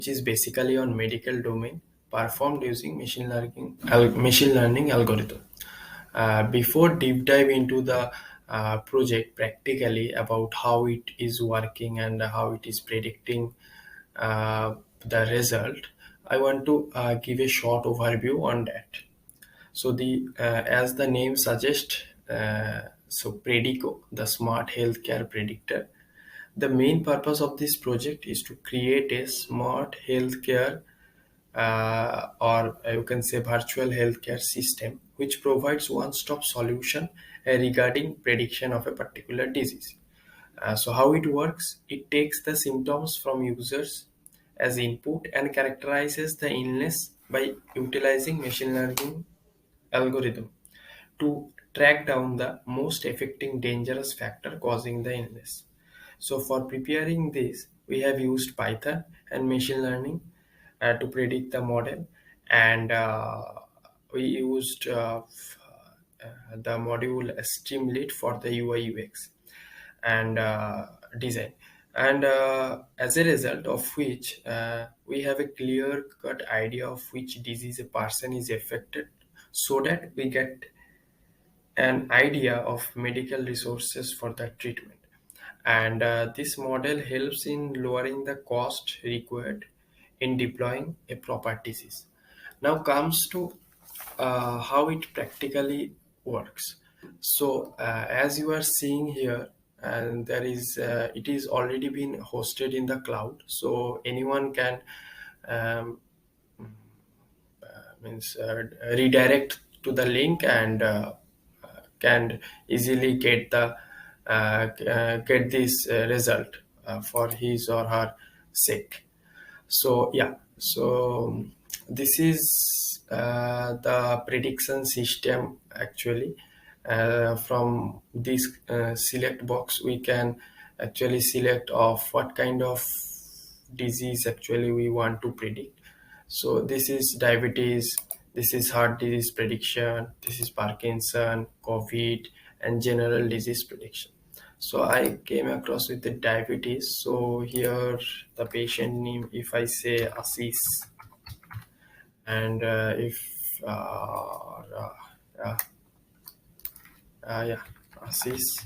which is basically on medical domain, performed using machine learning algorithm. Before deep dive into the project practically about how it is working and how it is predicting uh, the result, I want to give a short overview on that. So the as the name suggests, so Predico, the smart healthcare predictor, the main purpose of this project is to create a smart healthcare or you can say virtual healthcare system which provides one-stop solution regarding prediction of a particular disease. So how it works? It takes the symptoms from users as input and characterizes the illness by utilizing machine learning algorithm to track down the most affecting dangerous factor causing the illness. So for preparing this, we have used Python and machine learning to predict the model, and we used the module Streamlit for the UI UX and design. And as a result of which, we have a clear cut idea of which disease a person is affected so that we get an idea of medical resources for the treatment. And this model helps in lowering the cost required in deploying a proper disease. Now comes to how it practically works. So as you are seeing here, and there is it is already been hosted in the cloud, so anyone can um, means redirect to the link and can easily get this result for his or her sake. So yeah, so this is the prediction system actually. From this select box we can actually select of what kind of disease actually we want to predict. So this is diabetes, this is heart disease prediction, this is Parkinson, COVID, and general disease prediction. So I came across with the diabetes. So here the patient name, if I say Assis, and if uh, yeah, Assis,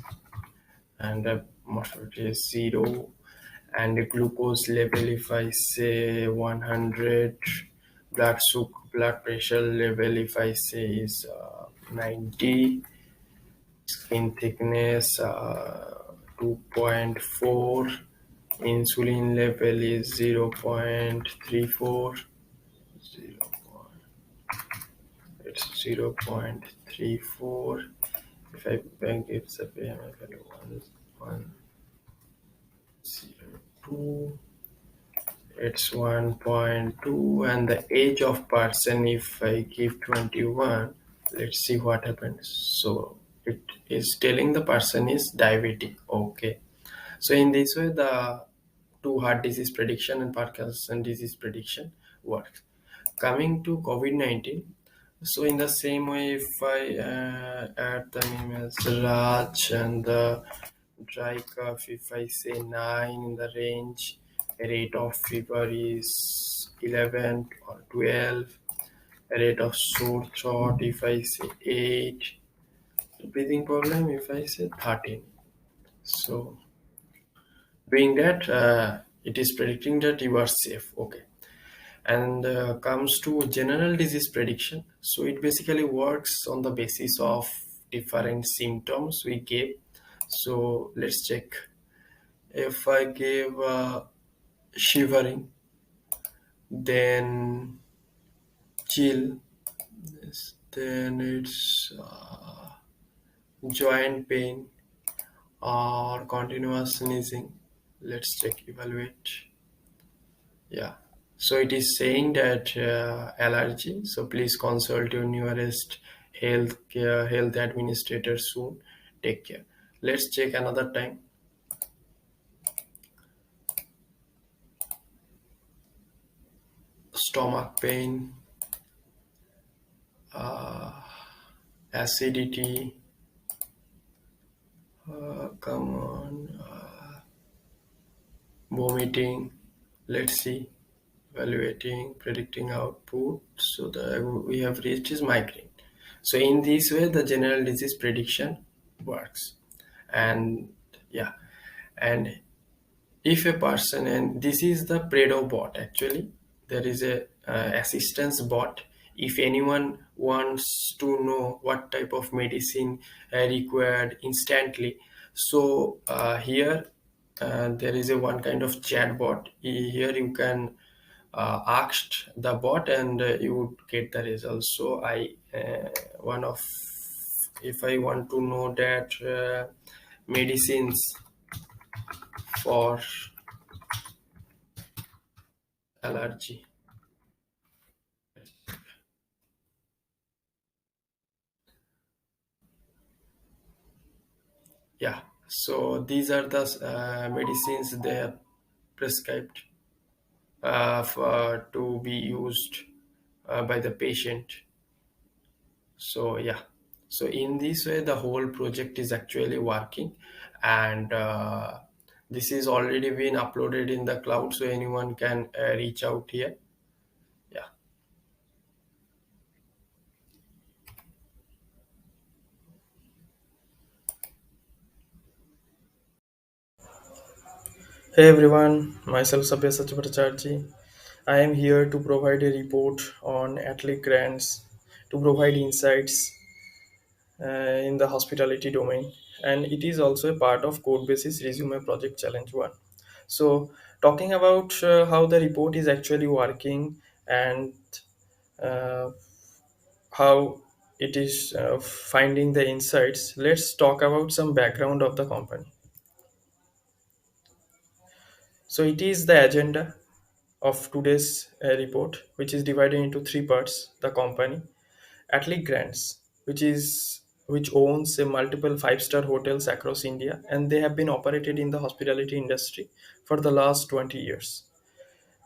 and mortality is 0, and the glucose level if I say 100, blood pressure level if I say is 90, skin thickness 2.4, insulin level is 0.34, 0. It's 0.34. If I bank it's a payment value 1.02, it's 1.2, and the age of person if I give 21, let's see what happens. So it is telling the person is diabetic. Okay, so in this way the two heart disease prediction and Parkinson disease prediction works. Coming to COVID-19, so in the same way, if I add the name as Raj and the dry cough, if I say 9 in the range, rate of fever is 11 or 12, rate of sore throat, if I say 8, breathing problem, if I say 13. So doing that, it is predicting that you are safe. Okay. And comes to general disease prediction, so it basically works on the basis of different symptoms we gave. So let's check. If I give shivering, then chill, then it's joint pain or continuous sneezing. Let's check, evaluate. Yeah. So it is saying that allergy. So please consult your nearest health administrator soon. Take care. Let's check another time. Stomach pain, acidity. Come on, vomiting. Let's see. evaluating, predicting output. So the we have reached is migraine. So in this way, the general disease prediction works. And yeah, and if a person, and this is the Predo bot actually, there is a assistance bot. If anyone wants to know what type of medicine required instantly, so here there is a one kind of chat bot. Here you can ask the bot and you would get the results. So I one of if I want to know that medicines for allergy. Yeah, so these are the medicines they have prescribed to be used by the patient. So yeah, so in this way the whole project is actually working, and this is already been uploaded in the cloud, so anyone can reach out here. Yeah. Hey everyone, myself Sabyasachi Bhattacharjee. I am here to provide a report on Atlic grants to provide insights in the hospitality domain, and it is also a part of code basis resume project challenge 1. So talking about how the report is actually working, and uh, how it is finding the insights, let's talk about some background of the company. So it is the agenda of today's report, which is divided into three parts: the company, Atlic Grants, which owns a multiple five-star hotels across India, and they have been operated in the hospitality industry for the last 20 years.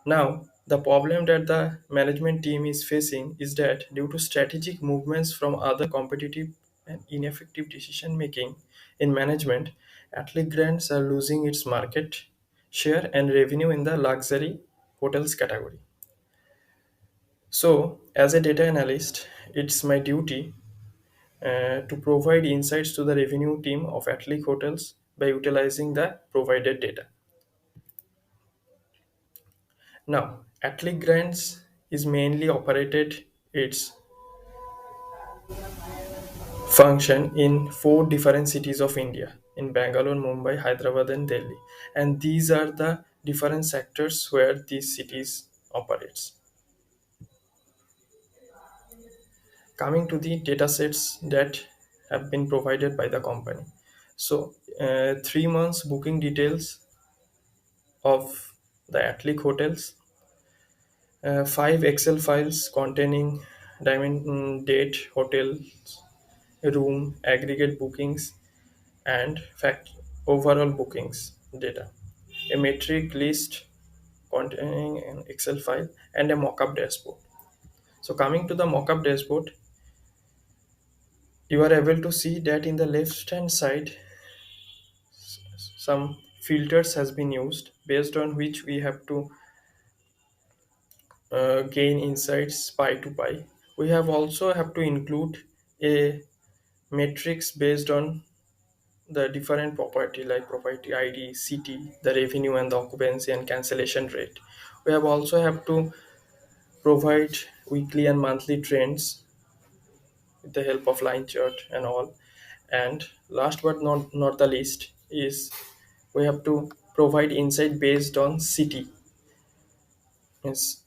Now, the problem that the management team is facing is that due to strategic movements from other competitive and ineffective decision making in management, Atlic Grants are losing its market share and revenue in the luxury hotels category. So, as a data analyst, it's my duty to provide insights to the revenue team of Atlic Hotels by utilizing the provided data. Now, Atlic Grants is mainly operated its function in four different cities of India, in Bangalore, Mumbai, Hyderabad, and Delhi. And these are the different sectors where these cities operates. Coming to the data sets that have been provided by the company. So, 3 months booking details of the Atlic hotels, five Excel files containing date, hotels, room, aggregate bookings, and fact overall bookings data, a metric list containing an Excel file, and a mockup dashboard. So, coming to the mockup dashboard, you are able to see that in the left hand side some filters has been used based on which we have to gain insights pi to pi. We have also have to include a matrix based on the different property like property ID, city, the revenue and the occupancy and cancellation rate. We have also have to provide weekly and monthly trends with the help of line chart and all. And last but not the least is we have to provide insight based on city, means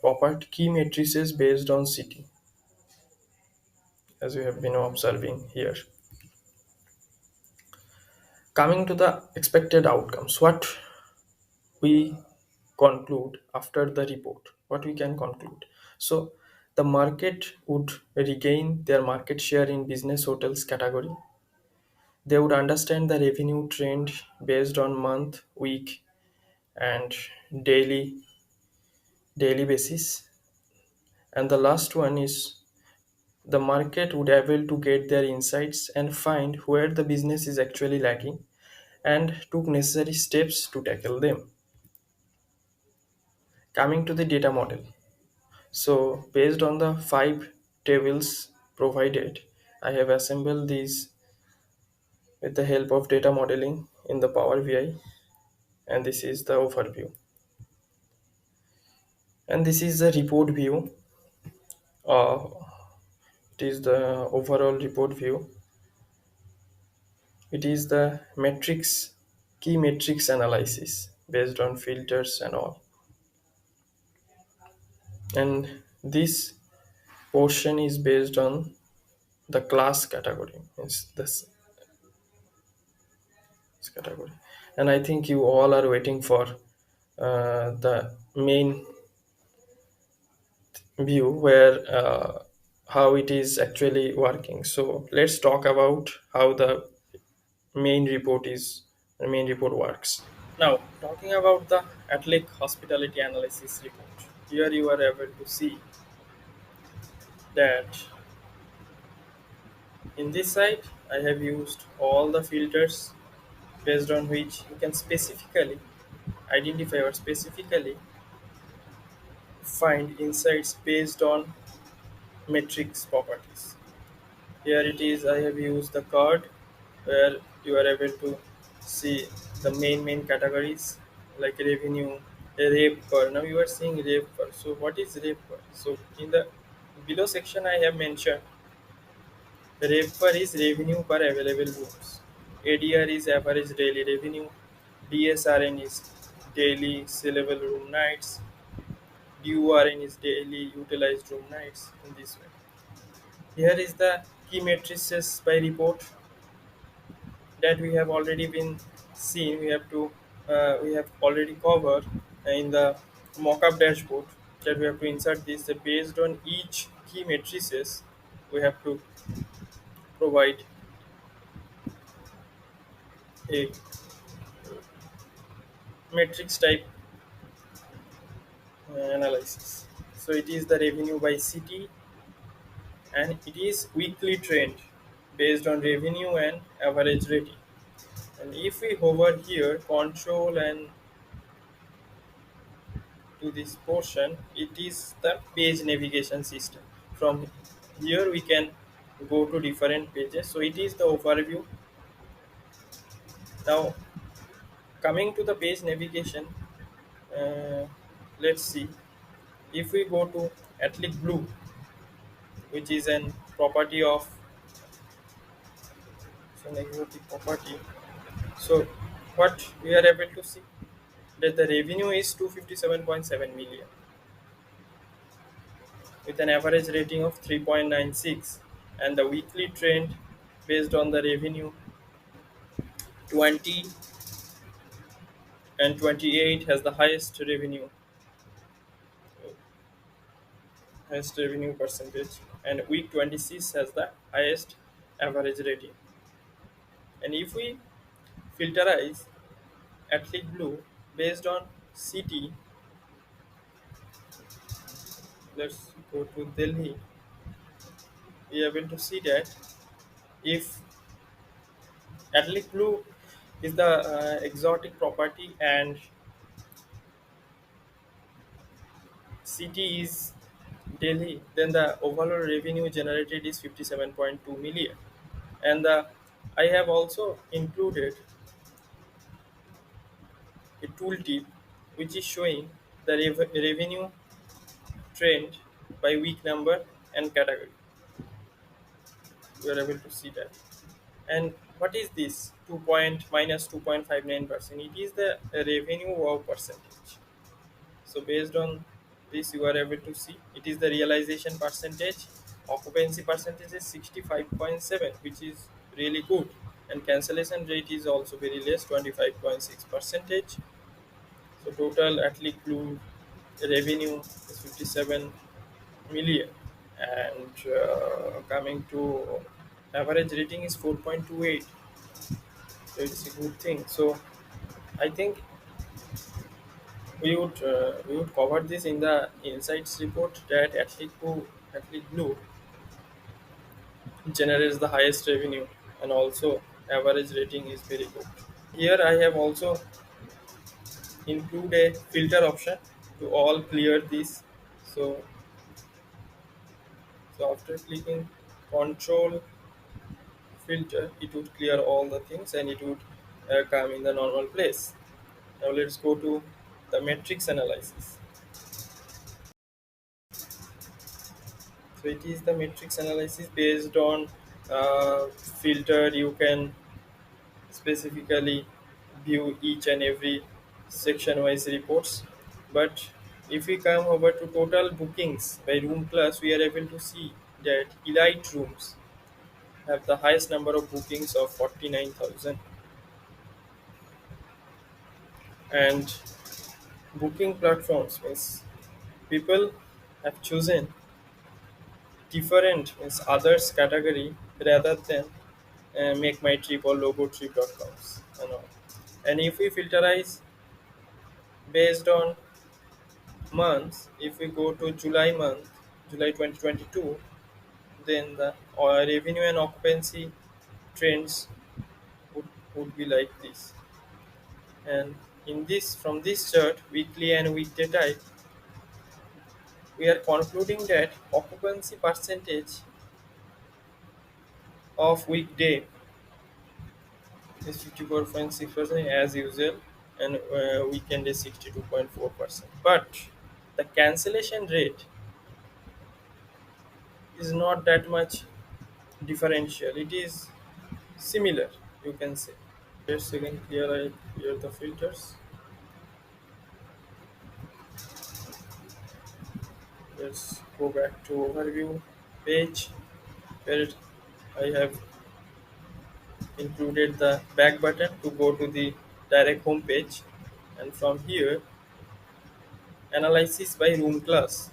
proper key matrices based on city, as we have been observing here. Coming to the expected outcomes, what we conclude after the report, what we can conclude. So the market would regain their market share in business hotels category. They would understand the revenue trend based on month, week, and daily daily basis. And the last one is the market would able to get their insights and find where the business is actually lacking and took necessary steps to tackle them. Coming to the data model. So based on the five tables provided, I have assembled these with the help of data modeling in the Power BI, and this is the overview. And this is the report view. Uh, it is the overall report view. It is the metrics, key metrics analysis based on filters and all. And this portion is based on the class category. It's this category. And I think you all are waiting for the main view where how it is actually working. So let's talk about how the main report works. Now, talking about the Atlic Hospitality Analysis report, here you are able to see that in this site I have used all the filters based on which you can specifically identify or specifically find insights based on metrics properties. Here it is, I have used the card where you are able to see the main categories like revenue, rave per. Now you are seeing rave per. So what is rave per? So in the below section I have mentioned rave per is revenue per available rooms. ADR is average daily revenue. DSRN is daily sellable room nights. DURN is daily utilized room nights in this way. Here is the key matrices by report that we have already been seen. We have already covered in the mockup dashboard that we have to insert this. Based on each key matrices, we have to provide a matrix type analysis. So it is the revenue by city and it is weekly trend based on revenue and average rating. And if we hover here, control and to this portion, it is the page navigation system. From here we can go to different pages. So it is the overview. Now coming to the page navigation, uh, let's see if we go to Atlic Blue, which is an property of so an exotic property. So what we are able to see that the revenue is 257.7 million with an average rating of 3.96 and the weekly trend based on the revenue 20 and 28 has the highest revenue percentage, and week 26 has the highest average rating. And if we filterize Atlic Blue based on city, let's go to Delhi, we are able to see that if Atlic Blue is the exotic property and city is Delhi, then the overall revenue generated is 57.2 million. And I have also included a tooltip which is showing the revenue trend by week number and category. You are able to see that. And what is this 2 point minus 2.59%? It is the revenue wow percentage. So based on this, you are able to see it is the realization percentage. Occupancy percentage is 65.7, which is really good, and cancellation rate is also very less, 25.6 percentage. So total Atlic Blue revenue is 57 million, and coming to average rating is 4.28. So it's a good thing. So I think we would cover this in the insights report that Atlic Blue generates the highest revenue and also average rating is very good. Here I have also include a filter option to all clear this. So, so after clicking control filter, it would clear all the things and it would come in the normal place. Now let's go to the matrix analysis. So it is the matrix analysis based on filter. You can specifically view each and every section wise reports. But if we come over to total bookings by room class, we are able to see that elite rooms have the highest number of bookings of 49,000, and booking platforms means people have chosen different means others category rather than make my trip or logotrip.coms and all. And if we filterize based on months, if we go to July month, July 2022, then the revenue and occupancy trends would be like this. And in this, from this chart, weekly and weekday type, we are concluding that occupancy percentage of weekday is 54.6% as usual, and weekend is 62.4%. But the cancellation rate is not that much differential. It is similar, you can say. Let's again clear the filters. Let's go back to overview page where I have included the back button to go to the direct home page, and from here analysis by room class.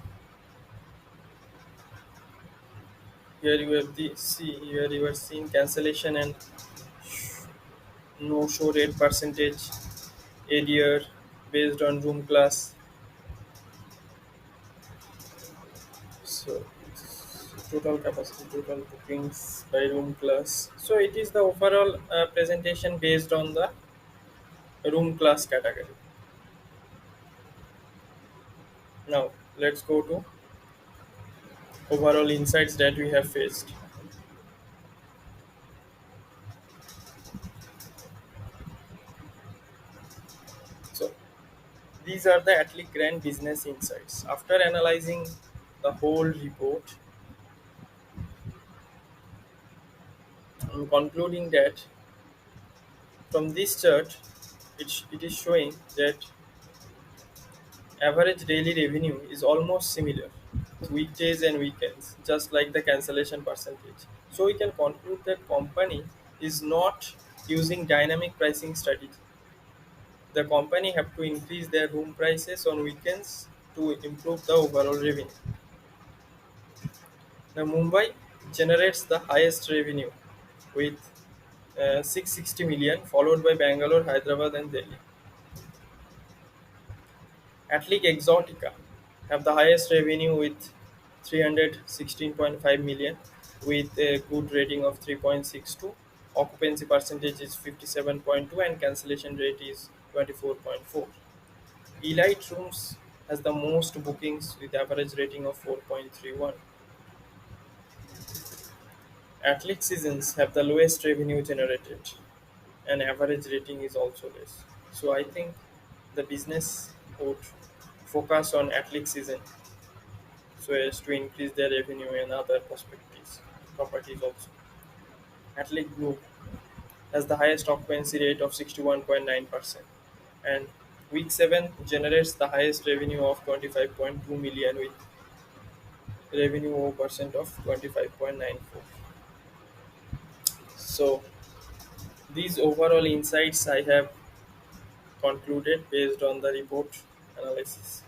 Here you have the see here you are seeing cancellation and no show rate percentage ADR based on room class. So total capacity, total bookings by room class. So it is the overall presentation based on the room class category. Now let's go to overall insights that we have faced. So these are the at least grand business insights. After analyzing the whole report, I'm concluding that from this chart, it is showing that average daily revenue is almost similar weekdays and weekends, just like the cancellation percentage. So we can conclude that company is not using dynamic pricing strategy. The company have to increase their room prices on weekends to improve the overall revenue. Now Mumbai generates the highest revenue with 660 million, followed by Bangalore, Hyderabad, and Delhi. Atlic Exotica have the highest revenue with 316.5 million with a good rating of 3.62. Occupancy percentage is 57.2 and cancellation rate is 24.4. Elite Rooms has the most bookings with average rating of 4.31. Athlete Seasons have the lowest revenue generated and average rating is also less. So I think the business would focus on Athlete Season so as to increase their revenue and other perspectives, properties also. Athlete Group has the highest occupancy rate of 61.9%, and week 7 generates the highest revenue of 25.2 million with revenue over percent of 25.94. So these overall insights I have concluded based on the report analysis.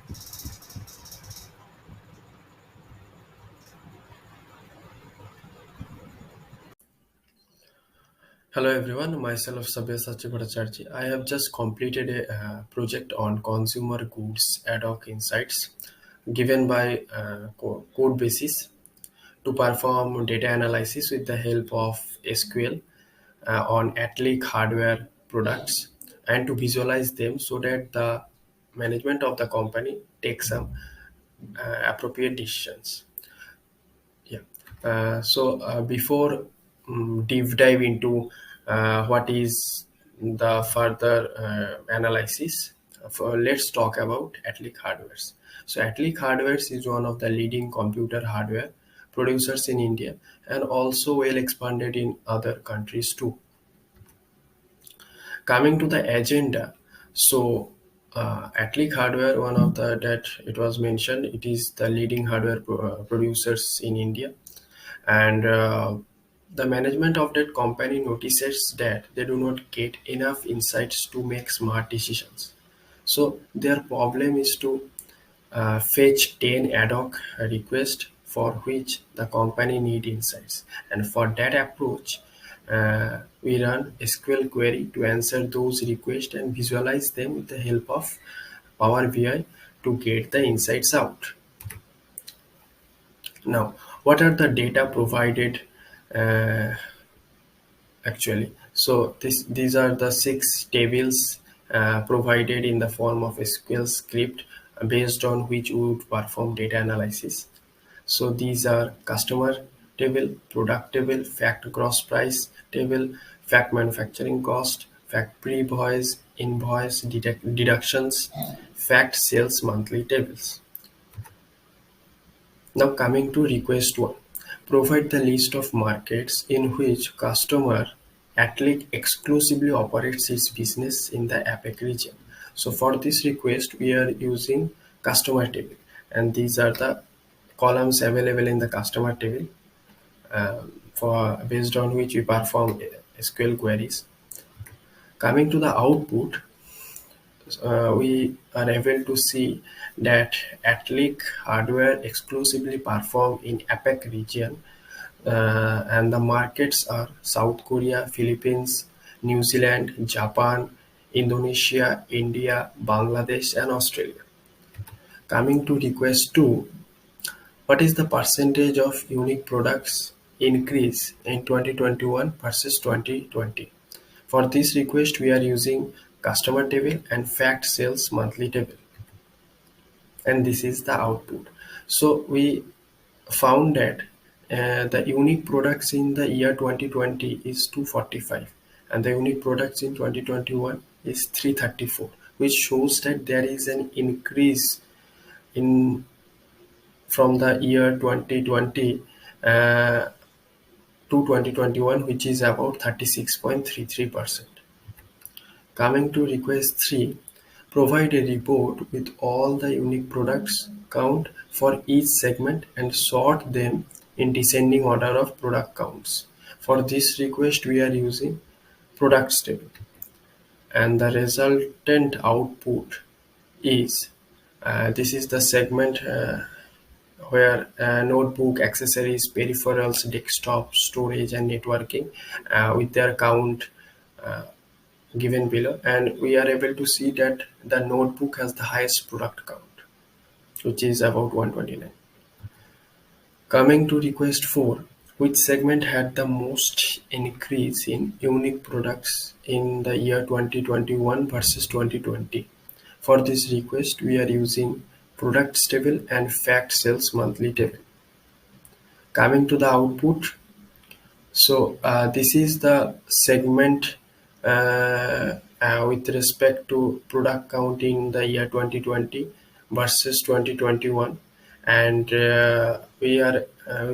Hello everyone, myself Sabyasachi Bhattacharjee. I have just completed a project on consumer goods ad hoc insights given by code basis to perform data analysis with the help of SQL on Atlic hardware products and to visualize them so that the management of the company take some appropriate decisions. Yeah. Before deep dive into what is the further analysis, let's talk about Atlic Hardwares. So Atlic Hardwares is one of the leading computer hardware producers in India and also well expanded in other countries too. Coming to the agenda, so Atlic Hardware, one of the that it was mentioned, it is the leading hardware producers in India, and the management of that company notices that they do not get enough insights to make smart decisions. So their problem is to fetch 10 ad hoc requests for which the company need insights. And for that approach, we run SQL query to answer those requests and visualize them with the help of Power BI to get the insights out. Now, what are the data provided uh, actually? So these are the six tables provided in the form of a SQL script based on which we would perform data analysis. So these are customer table, product table, fact gross price table, fact manufacturing cost, fact pre-invoice, invoice deductions, fact sales monthly tables. Now coming to request 1. Provide the list of markets in which customer Atlic exclusively operates its business in the APAC region. So for this request, we are using customer table, and these are the columns available in the customer table for based on which we perform SQL queries. Coming to the output, we are able to see that Atlic hardware exclusively perform in APAC region, and the markets are South Korea, Philippines, New Zealand, Japan, Indonesia, India, Bangladesh, and Australia. Coming to request 2, what is the percentage of unique products increase in 2021 versus 2020? For this request, we are using customer table and fact sales monthly table, and this is the output. So we found that the unique products in the year 2020 is 245, and the unique products in 2021 is 334, which shows that there is an increase in from the year 2020 uh, to 2021, which is about 36.33%. Coming to request 3, provide a report with all the unique products count for each segment and sort them in descending order of product counts. For this request, we are using products table, and the resultant output is this is the segment where notebook, accessories, peripherals, desktop, storage, and networking with their count uh, given below, and we are able to see that the notebook has the highest product count, which is about 129. Coming to request 4, which segment had the most increase in unique products in the year 2021 versus 2020? For this request, we are using products table and fact sales monthly table. Coming to the output, so this is the segment with respect to product count in the year 2020 versus 2021, and we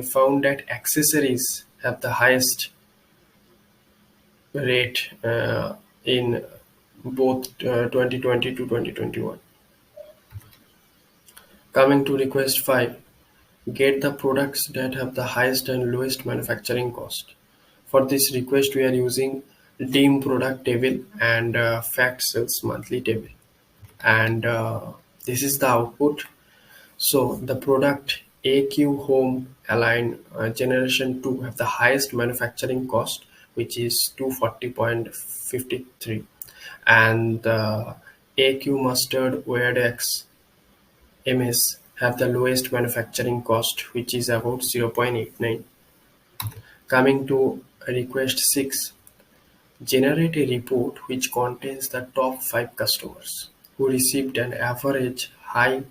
found that accessories have the highest rate in both 2020 to 2021. Coming to request 5, get the products that have the highest and lowest manufacturing cost. For this request, we are using DIM product table and fact sales monthly table. And this is the output. So the product AQ Home Align Generation 2 have the highest manufacturing cost, which is 240.53. And AQ Mustard Weird X MS have the lowest manufacturing cost, which is about 0.89. Coming to request 6, generate a report which contains the top 5 customers. who received an average high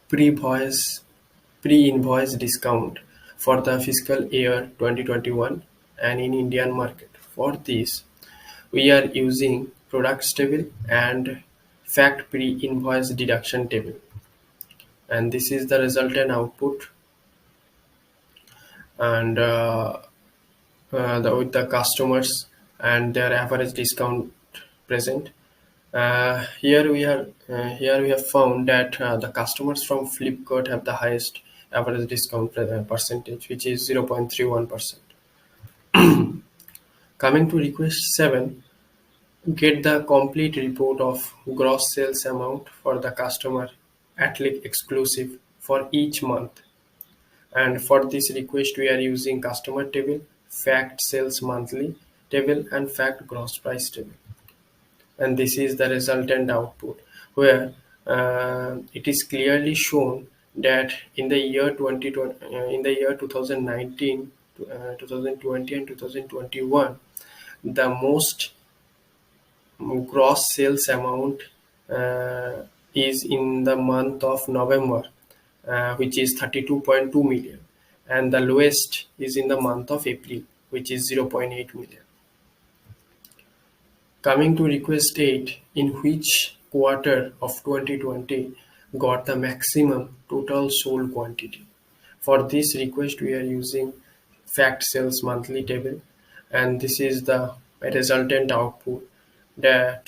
pre-invoice pre-invoice discount for the fiscal year 2021 and in Indian market. For this, we are using products table and fact pre-invoice deduction table, and this is the resultant output, and with the customers and their average discount present. Here we have found that the customers from Flipkart have the highest average discount percentage, which is 0.31%. Coming to request 7, get the complete report of gross sales amount for the customer at exclusive for each month. And for this request, we are using customer table, fact sales monthly table, and fact gross price table. And this is the resultant output, where it is clearly shown that in the year 2020, in the year 2019, 2020, and 2021, the most gross sales amount uh, is in the month of November, which is 32.2 million, and the lowest is in the month of April, which is 0.8 million. Coming to request 8, in which quarter of 2020 got the maximum total sold quantity? For this request, we are using fact sales monthly table, and this is the resultant output that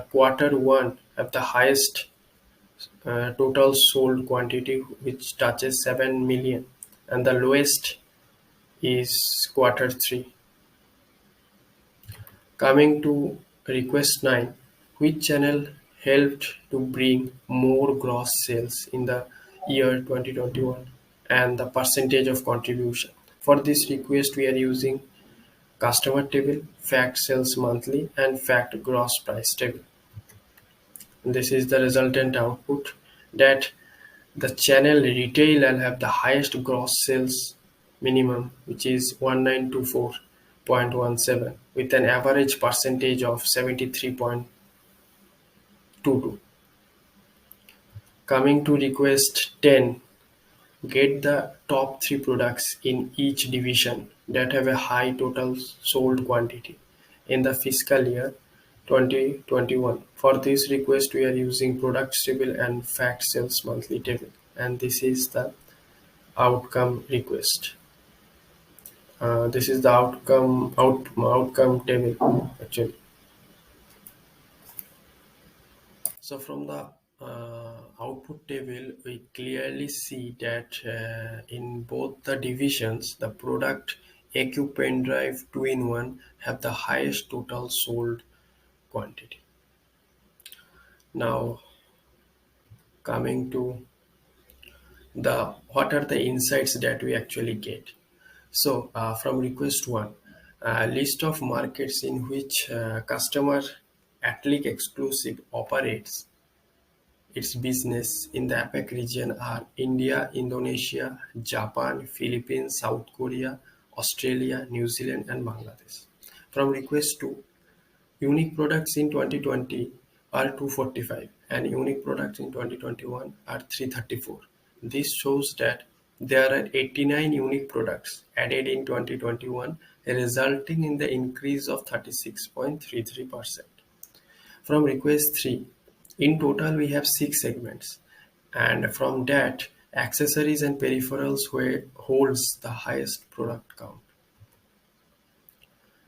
quarter 1 have the highest total sold quantity, which touches 7 million, and the lowest is quarter 3. Coming to request 9, which channel helped to bring more gross sales in the year 2021 and the percentage of contribution? For this request, we are using customer table, fact sales monthly, and fact gross price table. This is the resultant output that the channel retail will have the highest gross sales minimum, which is 1924.17, with an average percentage of 73.22. Coming to request 10, get the top 3 products in each division that have a high total sold quantity in the fiscal year 2021. For this request, we are using products table and fact sales monthly table, and this is the outcome request. This is the outcome table actually. So from the output table, we clearly see that in both the divisions, the product AQ pen drive 2-in-1 have the highest total sold quantity. Now coming to the what are the insights that we actually get. So from request 1, list of markets in which customer Atlic exclusive operates its business in the APAC region are India, Indonesia, Japan, Philippines, South Korea, Australia, New Zealand, and Bangladesh. From request 2, unique products in 2020 are 245 and unique products in 2021 are 334. This shows that there are 89 unique products added in 2021, resulting in the increase of 36.33%. From request 3, in total we have 6 segments, and from that, accessories and peripherals holds the highest product count.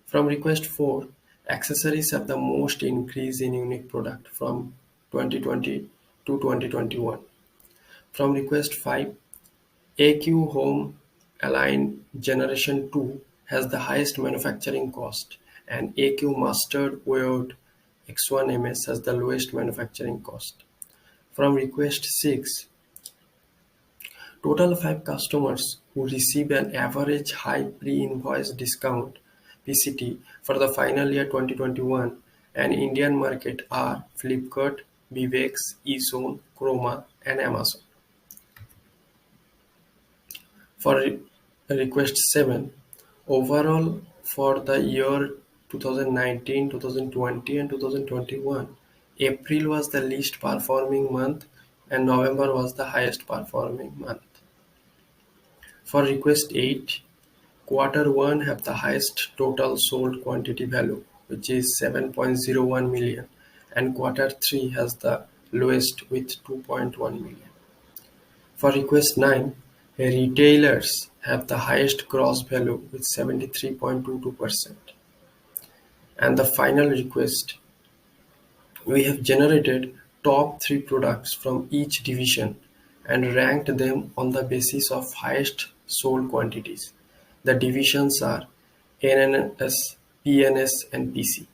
From request 4, accessories have the most increase in unique product from 2020 to 2021. From request 5, AQ Home Align Generation 2 has the highest manufacturing cost, and AQ Mustard Weird X1 MS has the lowest manufacturing cost. From request 6, total 5 customers who receive an average high pre-invoice discount (PCT) for the final year 2021 and Indian market are Flipkart, Vivex, eZone, Chroma, and Amazon. For request 7, overall for the year 2019, 2020, and 2021, April was the least performing month and November was the highest performing month. For request 8, quarter 1 have the highest total sold quantity value, which is 7.01 million, and quarter 3 has the lowest with 2.1 million. For request 9, retailers have the highest gross value with 73.22%. And the final request, we have generated top 3 products from each division and ranked them on the basis of highest sold quantities. The divisions are NNS, PNS, and PC.